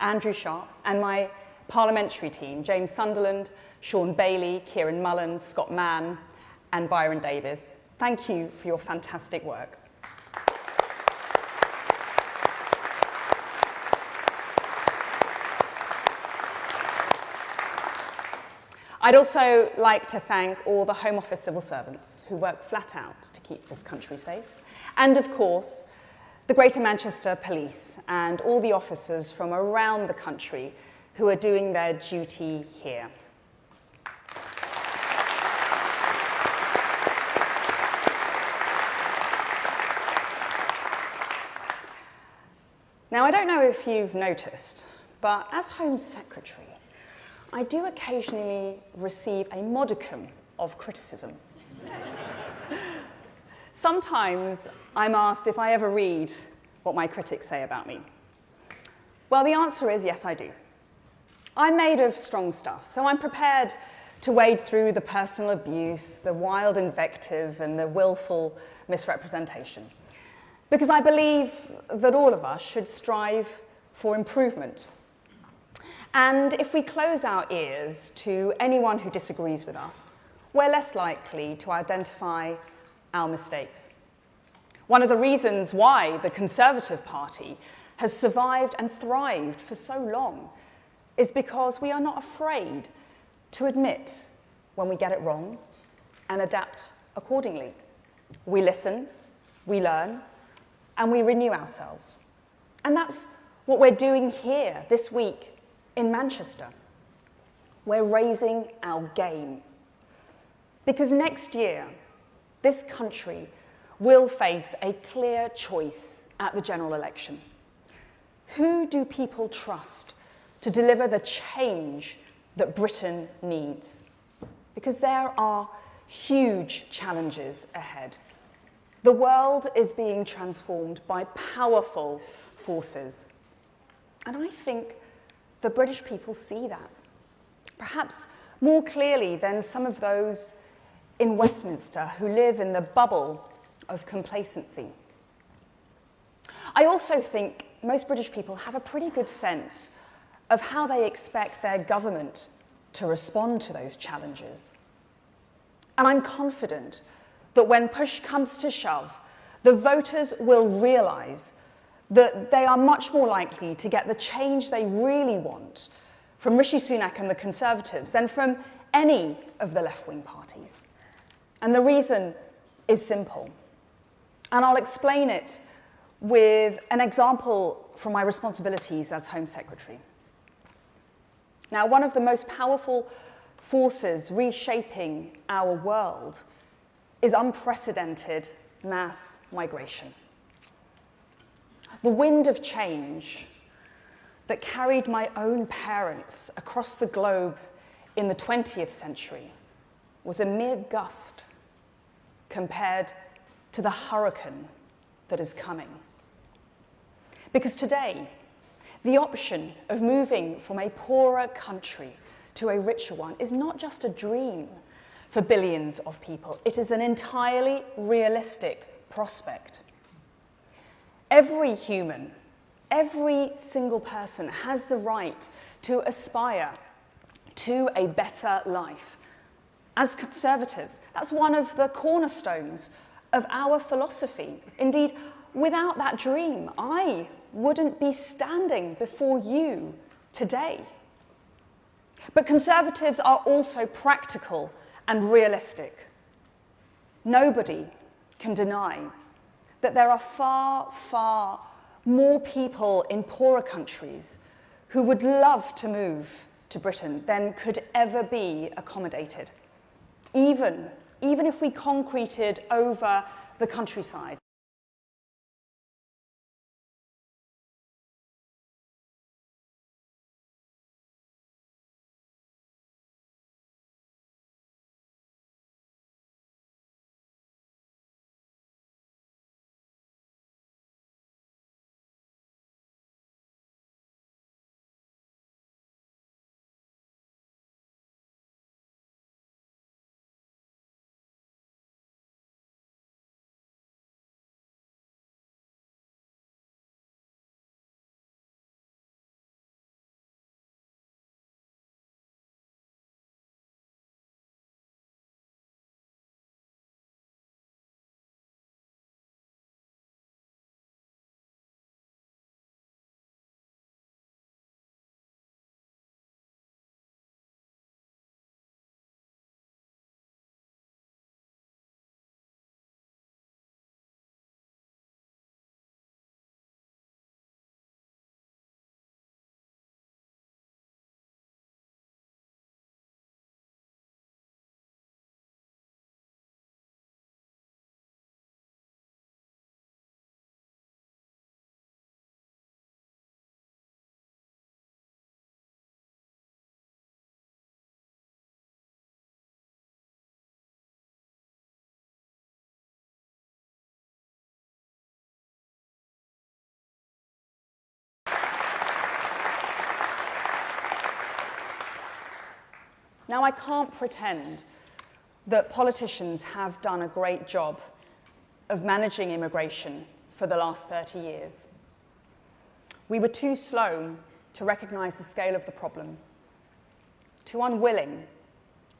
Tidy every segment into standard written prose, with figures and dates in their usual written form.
Andrew Sharp, and my parliamentary team, James Sunderland, Sean Bailey, Kieran Mullen, Scott Mann, and Byron Davies. Thank you for your fantastic work. I'd also like to thank all the Home Office civil servants who work flat out to keep this country safe, and of course, the Greater Manchester Police and all the officers from around the country who are doing their duty here. Now, I don't know if you've noticed, but as Home Secretary, I do occasionally receive a modicum of criticism. Sometimes I'm asked if I ever read what my critics say about me. Well, the answer is yes, I do. I'm made of strong stuff, so I'm prepared to wade through the personal abuse, the wild invective, and the willful misrepresentation, because I believe that all of us should strive for improvement. And if we close our ears to anyone who disagrees with us, we're less likely to identify our mistakes. One of the reasons why the Conservative Party has survived and thrived for so long is because we are not afraid to admit when we get it wrong and adapt accordingly. We listen, we learn, and we renew ourselves. And that's what we're doing here this week in Manchester. We're raising our game. Because next year, this country will face a clear choice at the general election. Who do people trust to deliver the change that Britain needs? Because there are huge challenges ahead. The world is being transformed by powerful forces. And I think the British people see that, perhaps more clearly than some of those in Westminster who live in the bubble of complacency. I also think most British people have a pretty good sense of how they expect their government to respond to those challenges. And I'm confident that when push comes to shove, the voters will realise that they are much more likely to get the change they really want from Rishi Sunak and the Conservatives than from any of the left-wing parties. And the reason is simple. And I'll explain it with an example from my responsibilities as Home Secretary. Now, one of the most powerful forces reshaping our world is unprecedented mass migration. The wind of change that carried my own parents across the globe in the 20th century was a mere gust compared to the hurricane that is coming. Because today, the option of moving from a poorer country to a richer one is not just a dream for billions of people. It is an entirely realistic prospect. Every human, every single person has the right to aspire to a better life. As Conservatives, that's one of the cornerstones of our philosophy. Indeed, without that dream, I wouldn't be standing before you today. But Conservatives are also practical and realistic. Nobody can deny that there are far, far more people in poorer countries who would love to move to Britain than could ever be accommodated, even if we concreted over the countryside. Now, I can't pretend that politicians have done a great job of managing immigration for the last 30 years. We were too slow to recognize the scale of the problem, too unwilling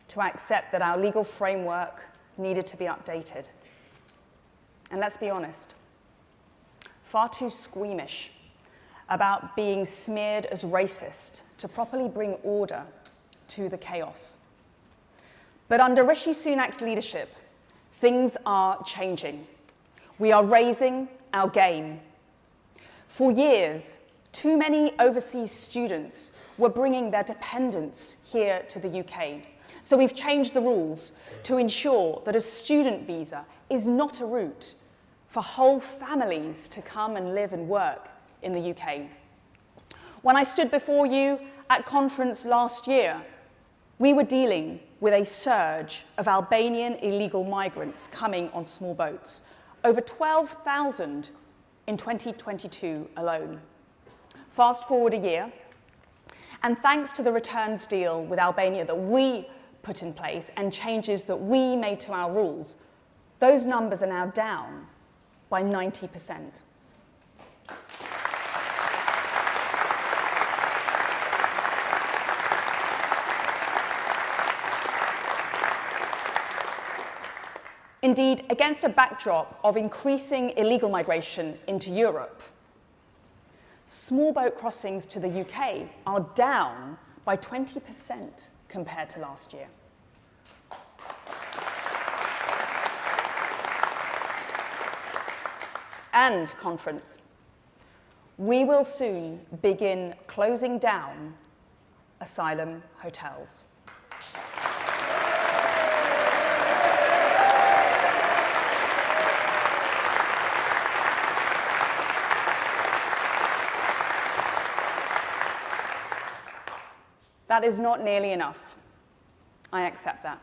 to accept that our legal framework needed to be updated. And let's be honest, far too squeamish about being smeared as racist to properly bring order to the chaos. But under Rishi Sunak's leadership, things are changing. We are raising our game. For years, too many overseas students were bringing their dependents here to the UK. So we've changed the rules to ensure that a student visa is not a route for whole families to come and live and work in the UK. When I stood before you at conference last year, we were dealing with a surge of Albanian illegal migrants coming on small boats, over 12,000 in 2022 alone. Fast forward a year, and thanks to the returns deal with Albania that we put in place and changes that we made to our rules, those numbers are now down by 90%. Indeed, against a backdrop of increasing illegal migration into Europe, small boat crossings to the UK are down by 20% compared to last year. And conference, we will soon begin closing down asylum hotels. That is not nearly enough. I accept that.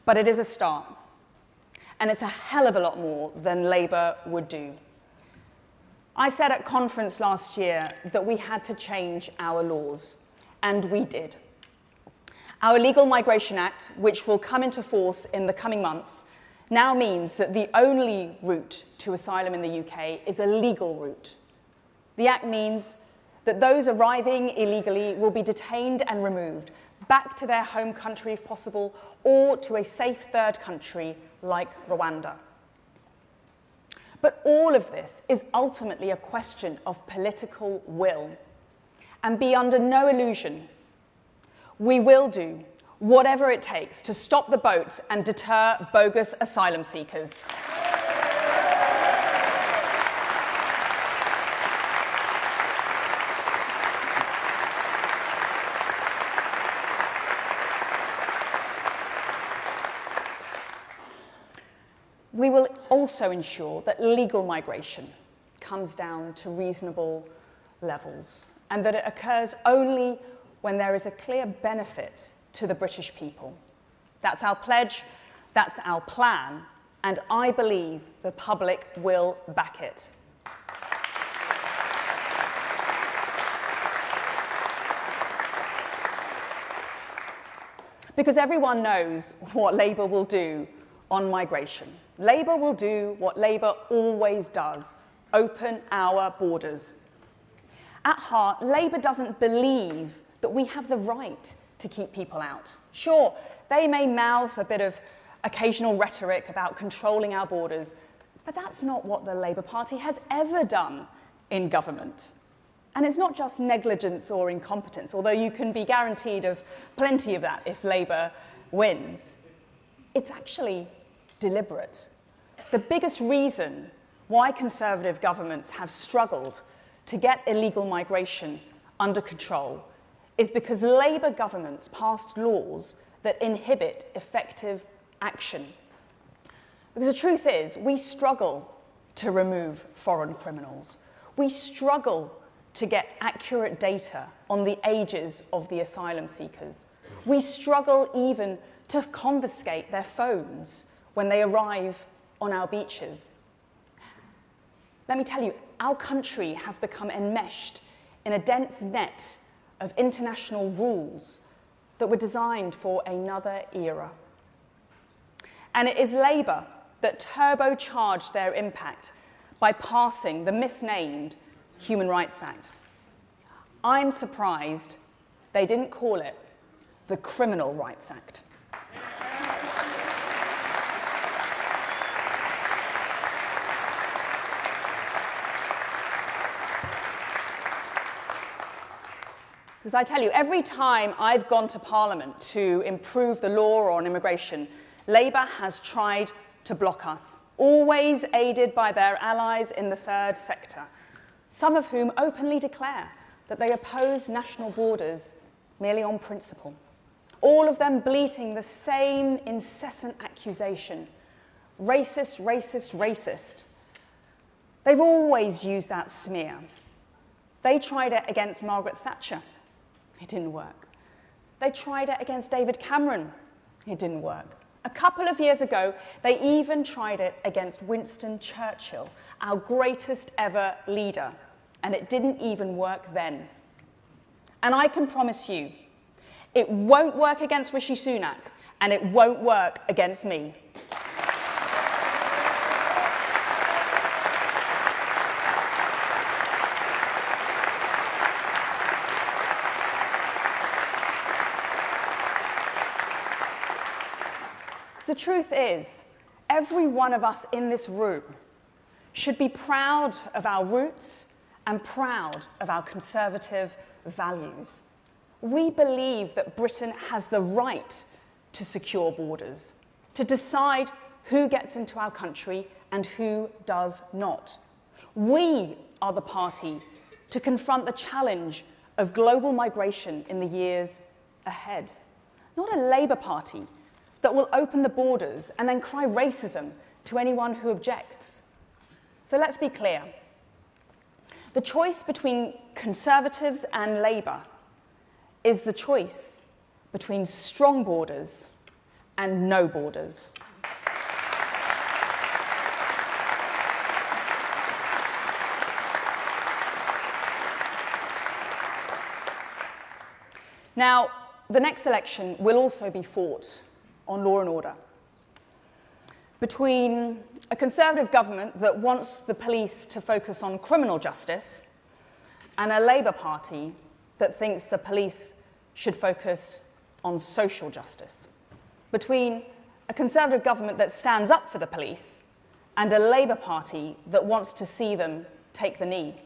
But it is a start. And it's a hell of a lot more than Labour would do. I said at conference last year that we had to change our laws, and we did. Our Illegal Migration Act, which will come into force in the coming months, now means that the only route to asylum in the UK is a legal route. The Act means that those arriving illegally will be detained and removed back to their home country if possible, or to a safe third country like Rwanda. But all of this is ultimately a question of political will. And be under no illusion, we will do whatever it takes to stop the boats and deter bogus asylum seekers. We will also ensure that legal migration comes down to reasonable levels and that it occurs only when there is a clear benefit to the British people. That's our pledge, that's our plan, and I believe the public will back it. Because everyone knows what Labour will do on migration. Labour will do what Labour always does, open our borders. At heart, Labour doesn't believe that we have the right to keep people out. Sure, they may mouth a bit of occasional rhetoric about controlling our borders, but that's not what the Labour Party has ever done in government. And it's not just negligence or incompetence, although you can be guaranteed of plenty of that if Labour wins. It's actually deliberate. The biggest reason why Conservative governments have struggled to get illegal migration under control is because Labour governments passed laws that inhibit effective action. Because the truth is, we struggle to remove foreign criminals. We struggle to get accurate data on the ages of the asylum seekers. We struggle even to confiscate their phones when they arrive on our beaches. Let me tell you, our country has become enmeshed in a dense net of international rules that were designed for another era. And it is Labour that turbocharged their impact by passing the misnamed Human Rights Act. I'm surprised they didn't call it the Criminal Rights Act. Because I tell you, every time I've gone to Parliament to improve the law on immigration, Labour has tried to block us, always aided by their allies in the third sector, some of whom openly declare that they oppose national borders merely on principle. All of them bleating the same incessant accusation: racist, racist, racist. They've always used that smear. They tried it against Margaret Thatcher. It didn't work. They tried it against David Cameron. It didn't work. A couple of years ago, they even tried it against Winston Churchill, our greatest ever leader, and it didn't even work then. And I can promise you, it won't work against Rishi Sunak, and it won't work against me. The truth is, every one of us in this room should be proud of our roots and proud of our conservative values. We believe that Britain has the right to secure borders, to decide who gets into our country and who does not. We are the party to confront the challenge of global migration in the years ahead, not a Labour Party that will open the borders and then cry racism to anyone who objects. So let's be clear. The choice between Conservatives and Labour is the choice between strong borders and no borders. Now, the next election will also be fought on law and order, between a Conservative government that wants the police to focus on criminal justice and a Labour Party that thinks the police should focus on social justice, between a Conservative government that stands up for the police and a Labour Party that wants to see them take the knee,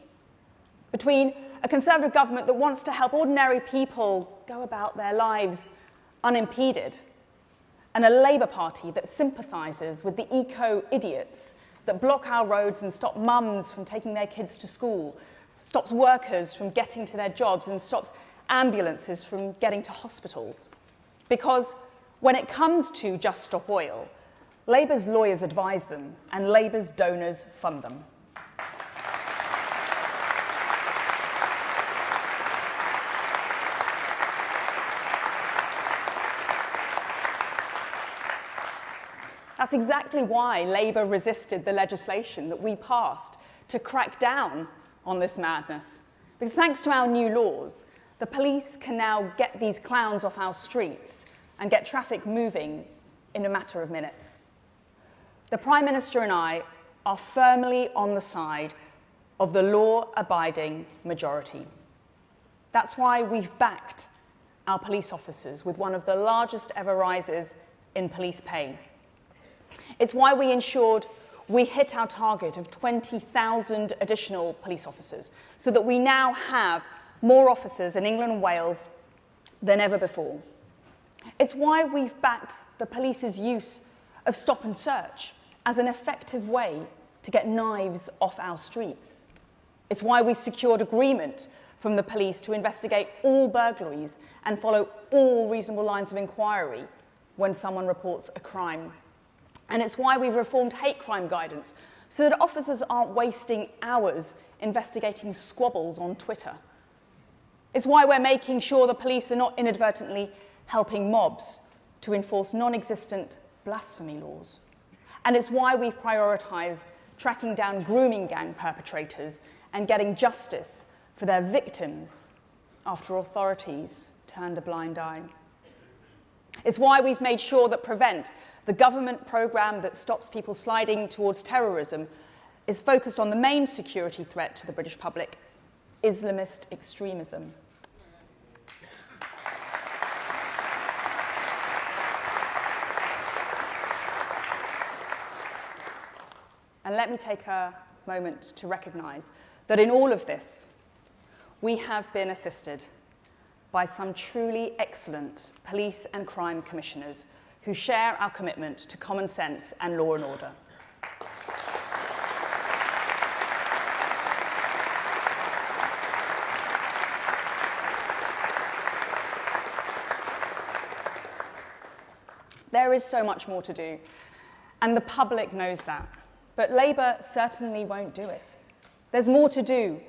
between a Conservative government that wants to help ordinary people go about their lives unimpeded, and a Labour Party that sympathises with the eco-idiots that block our roads and stop mums from taking their kids to school, stops workers from getting to their jobs, and stops ambulances from getting to hospitals. Because when it comes to Just Stop Oil, Labour's lawyers advise them and Labour's donors fund them. That's exactly why Labour resisted the legislation that we passed to crack down on this madness. Because thanks to our new laws, the police can now get these clowns off our streets and get traffic moving in a matter of minutes. The Prime Minister and I are firmly on the side of the law-abiding majority. That's why we've backed our police officers with one of the largest ever rises in police pay. It's why we ensured we hit our target of 20,000 additional police officers, so that we now have more officers in England and Wales than ever before. It's why we've backed the police's use of stop and search as an effective way to get knives off our streets. It's why we secured agreement from the police to investigate all burglaries and follow all reasonable lines of inquiry when someone reports a crime. And it's why we've reformed hate crime guidance so that officers aren't wasting hours investigating squabbles on Twitter. It's why we're making sure the police are not inadvertently helping mobs to enforce non-existent blasphemy laws. And it's why we've prioritised tracking down grooming gang perpetrators and getting justice for their victims after authorities turned a blind eye. It's why we've made sure that Prevent, the government programme that stops people sliding towards terrorism, is focused on the main security threat to the British public, Islamist extremism. And let me take a moment to recognise that in all of this, we have been assisted by some truly excellent police and crime commissioners who share our commitment to common sense and law and order. There is so much more to do, and the public knows that. But Labour certainly won't do it. There's more to do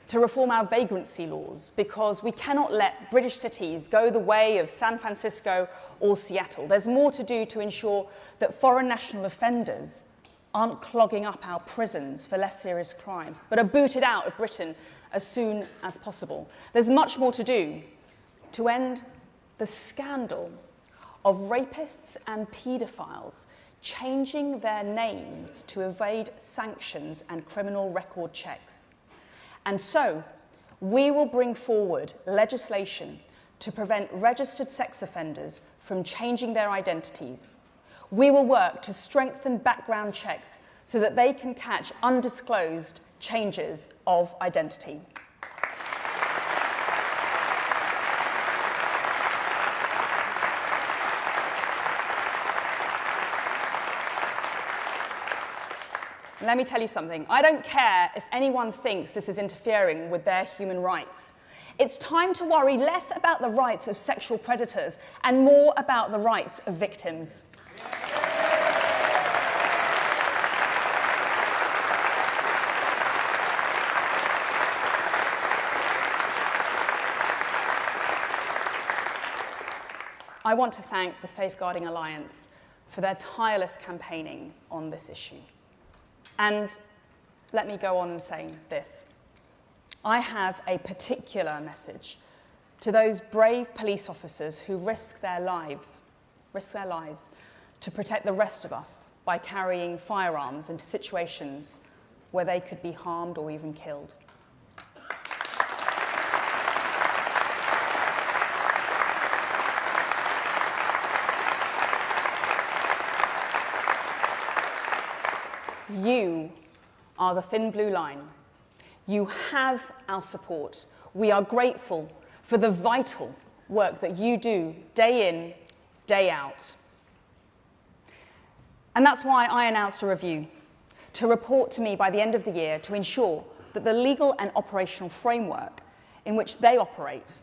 to reform our vagrancy laws, because we cannot let British cities go the way of San Francisco or Seattle. There's more to do to ensure that foreign national offenders aren't clogging up our prisons for less serious crimes, but are booted out of Britain as soon as possible. There's much more to do to end the scandal of rapists and paedophiles changing their names to evade sanctions and criminal record checks. And so, we will bring forward legislation to prevent registered sex offenders from changing their identities. We will work to strengthen background checks so that they can catch undisclosed changes of identity. Let me tell you something. I don't care if anyone thinks this is interfering with their human rights. It's time to worry less about the rights of sexual predators and more about the rights of victims. I want to thank the Safeguarding Alliance for their tireless campaigning on this issue. And let me go on and say this. I have a particular message to those brave police officers who risk their lives to protect the rest of us by carrying firearms into situations where they could be harmed or even killed. You are the thin blue line. You have our support. We are grateful for the vital work that you do day in, day out. And that's why I announced a review to report to me by the end of the year to ensure that the legal and operational framework in which they operate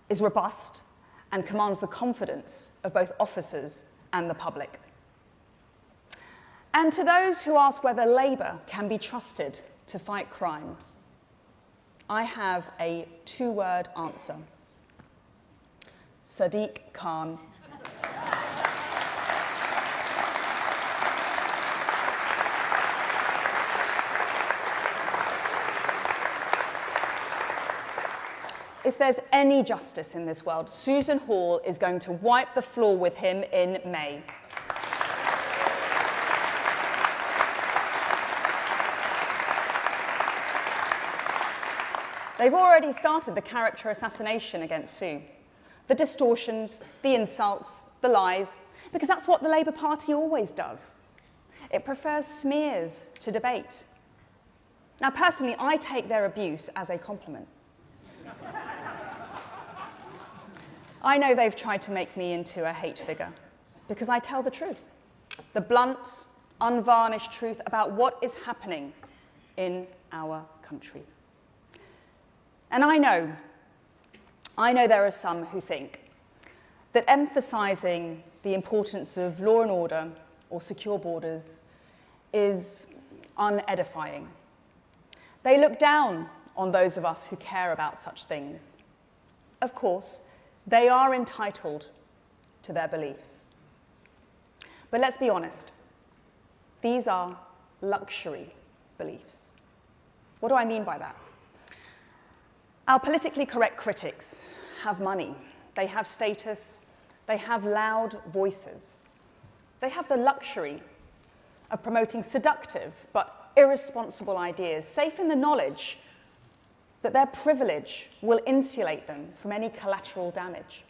is robust and commands the confidence of both officers and the public. And to those who ask whether Labour can be trusted to fight crime, I have a two-word answer. Sadiq Khan. If there's any justice in this world, Susan Hall is going to wipe the floor with him in May. They've already started the character assassination against Sue. The distortions, the insults, the lies, because that's what the Labour Party always does. It prefers smears to debate. Now, personally, I take their abuse as a compliment. I know they've tried to make me into a hate figure because I tell the truth, the blunt, unvarnished truth about what is happening in our country. And I know there are some who think that emphasising the importance of law and order or secure borders is unedifying. They look down on those of us who care about such things. Of course, they are entitled to their beliefs. But let's be honest, these are luxury beliefs. What do I mean by that? Our politically correct critics have money, they have status, They have loud voices. They have the luxury of promoting seductive but irresponsible ideas, safe in the knowledge that their privilege will insulate them from any collateral damage.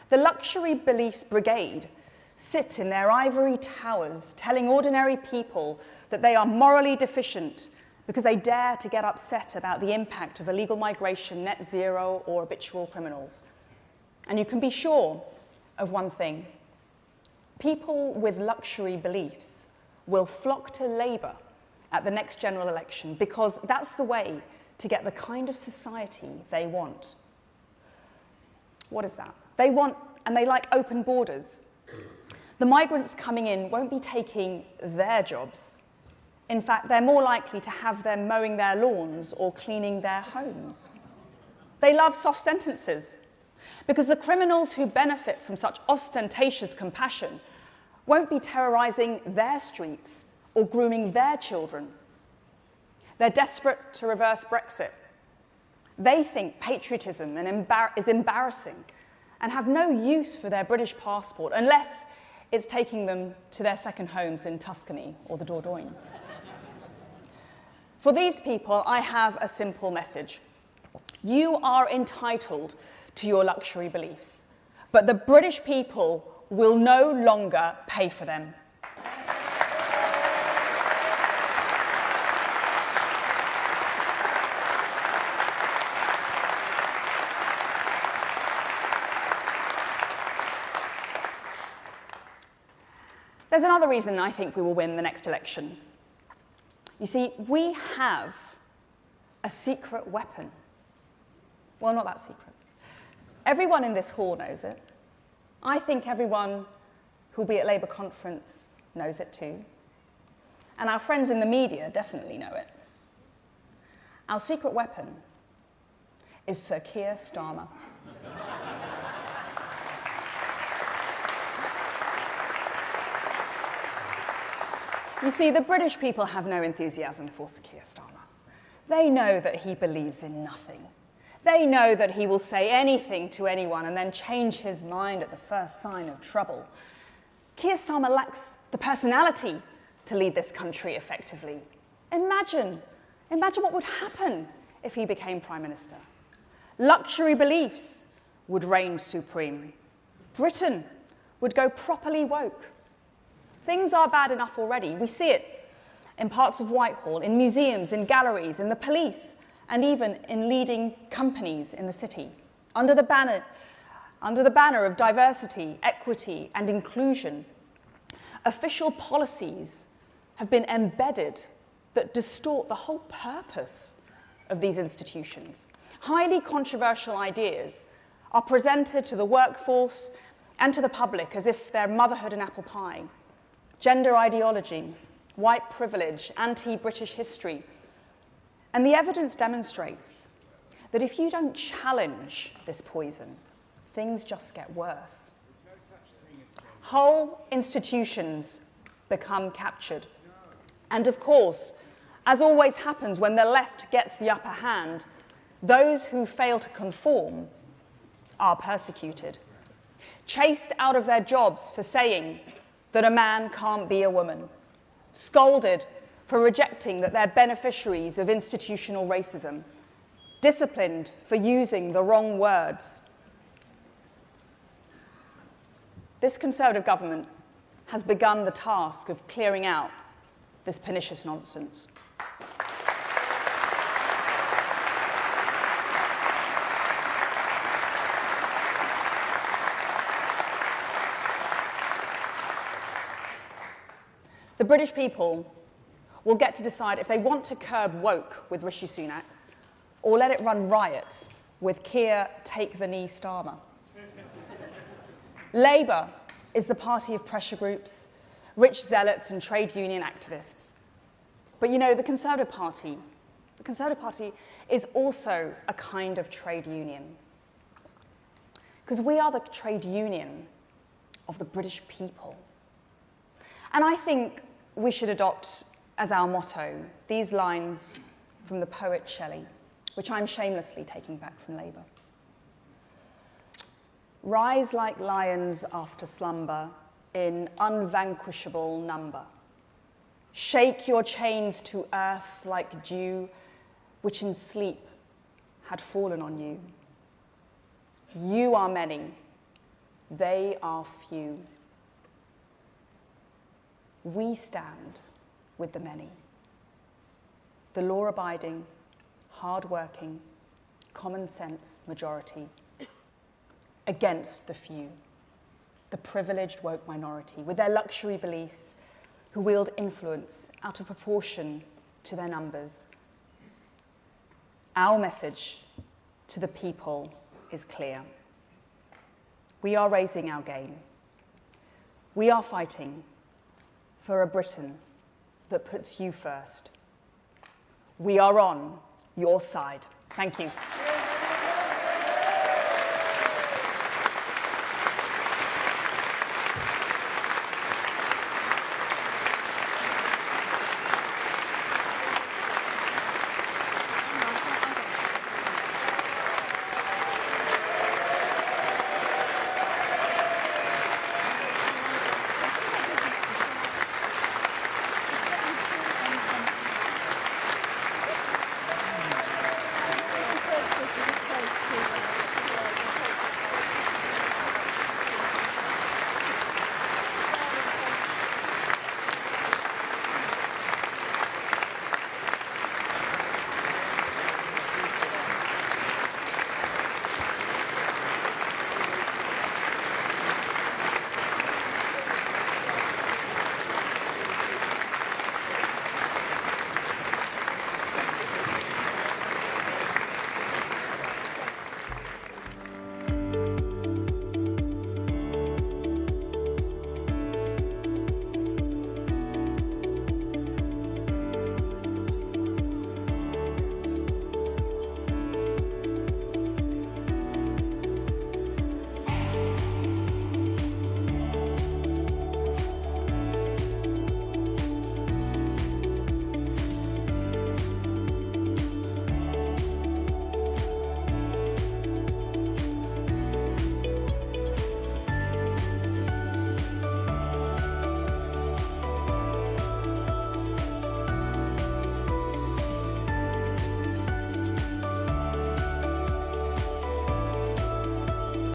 The luxury beliefs brigade sit in their ivory towers, telling ordinary people that they are morally deficient because they dare to get upset about the impact of illegal migration, net zero, or habitual criminals. And you can be sure of one thing: people with luxury beliefs will flock to Labour at the next general election because that's the way to get the kind of society they want. What is that? They want, and they like, open borders. The migrants coming in won't be taking their jobs. In fact, they're more likely to have them mowing their lawns or cleaning their homes. They love soft sentences because the criminals who benefit from such ostentatious compassion won't be terrorising their streets or grooming their children. They're desperate to reverse Brexit. They think patriotism is embarrassing and have no use for their British passport unless it's taking them to their second homes in Tuscany or the Dordogne. For these people, I have a simple message. You are entitled to your luxury beliefs, but the British people will no longer pay for them. There's another reason I think we will win the next election. You see, we have a secret weapon. Well, not that secret. Everyone in this hall knows it. I think everyone who'll be at Labour conference knows it too. And our friends in the media definitely know it. Our secret weapon is Sir Keir Starmer. You see, the British people have no enthusiasm for Sir Keir Starmer. They know that he believes in nothing. They know that he will say anything to anyone and then change his mind at the first sign of trouble. Keir Starmer lacks the personality to lead this country effectively. Imagine what would happen if he became Prime Minister. Luxury beliefs would reign supreme. Britain would go properly woke. Things are bad enough already. We see it in parts of Whitehall, in museums, in galleries, in the police, and even in leading companies in the city. Under the banner of diversity, equity, and inclusion, official policies have been embedded that distort the whole purpose of these institutions. Highly controversial ideas are presented to the workforce and to the public as if they're motherhood and apple pie. Gender ideology, white privilege, anti-British history. And the evidence demonstrates that if you don't challenge this poison, things just get worse. Whole institutions become captured. And of course, as always happens when the left gets the upper hand, those who fail to conform are persecuted, chased out of their jobs for saying that a man can't be a woman, scolded for rejecting that they're beneficiaries of institutional racism, disciplined for using the wrong words. This Conservative government has begun the task of clearing out this pernicious nonsense. The British people will get to decide if they want to curb woke with Rishi Sunak or let it run riot with Keir take-the-knee Starmer. Labour is the party of pressure groups, rich zealots and trade union activists. But you know, the Conservative Party is also a kind of trade union. Because we are the trade union of the British people. And I think we should adopt as our motto these lines from the poet Shelley, which I'm shamelessly taking back from Labour. Rise like lions after slumber in unvanquishable number. Shake your chains to earth like dew, which in sleep had fallen on you. You are many, they are few. We stand with the many, the law-abiding, hard-working, common-sense majority, against the few, the privileged woke minority, with their luxury beliefs, who wield influence out of proportion to their numbers. Our message to the people is clear. We are raising our game. We are fighting for a Britain that puts you first. We are on your side. Thank you.